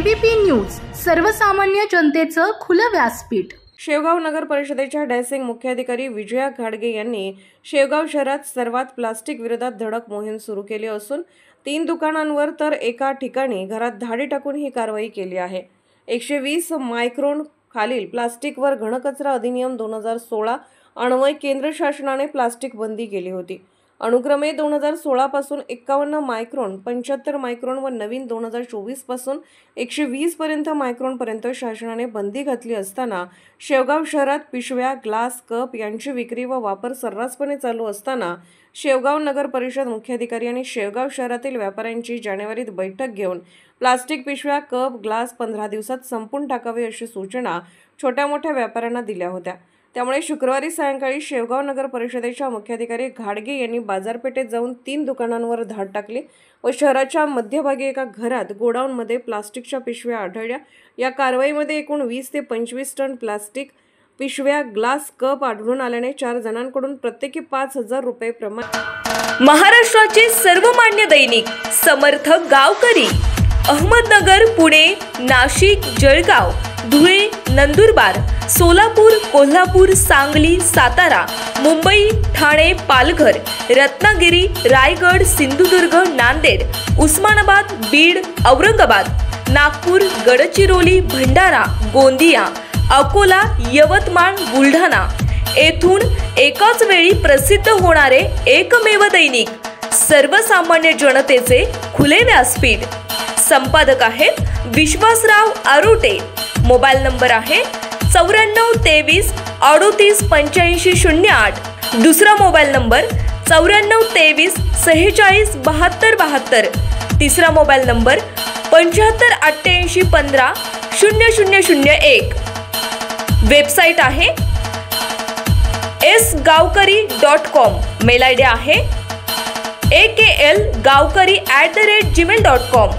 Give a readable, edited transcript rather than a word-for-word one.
ABP news, सर्वसामान्य जनतेचं खुलं व्यासपीठ। शेवगाव नगर परिषदेच्या डायसिंग मुख्याधिकारी विजया घाडगे यांनी शेवगाव शहरात सर्वात प्लास्टिक विरोधात धडक मोहीम सुरू केली असून 3 दुकानांवर तर एका ठिकाणी घरात धाडी टाकून ही कारवाई केली आहे। 120 मायक्रॉन खालील प्लास्टिकवर घनकचरा अधिनियम 2016 अन्वये केंद्र शासनाने प्लास्टिक बंदी केली होती। अनुक्रमे 2016 पासून 51 मायक्रॉन, 75 मायक्रॉन व नवीन 2024 पासून 120 पर्यंत मायक्रॉन पर्यंत शासनाने बंदी घातली असताना शेवगाव शहरात पिशव्या, ग्लास, कप यांची विक्री व वापर सर्रासपणे चालू असताना शेवगाव नगर परिषद मुख्याधिकारी आणि शेवगाव शहरातील व्यापाऱ्यांची जानेवारीत बैठक घेऊन प्लास्टिक पिशव्या, कप, ग्लास 15 दिवसात संपून टाकावे अशी सूचना छोट्या मोठ्या व्यापाऱ्यांना दिल्या होत्या। त्यामुळे शुक्रवारी सायंकाळी शेवगाव नगर परिषदेच्या मुख्याधिकारी घाडगे यांनी बाजारपेठेत जाऊन 3 दुकानांवर धाड टाकली व शहराच्या मध्यभागी एका घरात गोडाऊनमध्ये प्लास्टिकच्या पिशव्या आढळल्या। या कारवाईमध्ये एकूण 20 ते 25 टन प्लास्टिक पिशव्या, ग्लास, कप आढळून आल्याने 4 जणांकडून प्रत्येकी 5,000 रुपये प्रमाणे महाराष्ट्राचे सर्वमान्य दैनिक समर्थ गावकरी अहमदनगर, पुणे, नाशिक, जळगाव, धुळे, नंदुरबार, सोलापूर, कोल्हापूर, सांगली, सातारा, मुंबई, ठाणे, पालघर, रत्नागिरी, रायगड, सिंधुदुर्ग, नांदेड, उस्मानाबाद, बीड, औरंगाबाद, नागपूर, गडचिरोली, भंडारा, गोंदिया, अकोला, यवतमाळ, बुलढाणा येथून एकाच वेळी प्रसिद्ध होणारे एकमेव दैनिक सर्वसामान्य जनतेचे खुले व्यासपीठ। संपादक आहेत विश्वासराव आरोटे। मोबाईल नंबर आहे 94 23 38 85 08। दुसरा मोबाईल नंबर 94 23 46 72 72। तिसरा मोबाईल नंबर 75 88 15 0001। वेबसाईट आहे sgavkari.com। मेल आयडी आहे akl gavkari@gmail.com।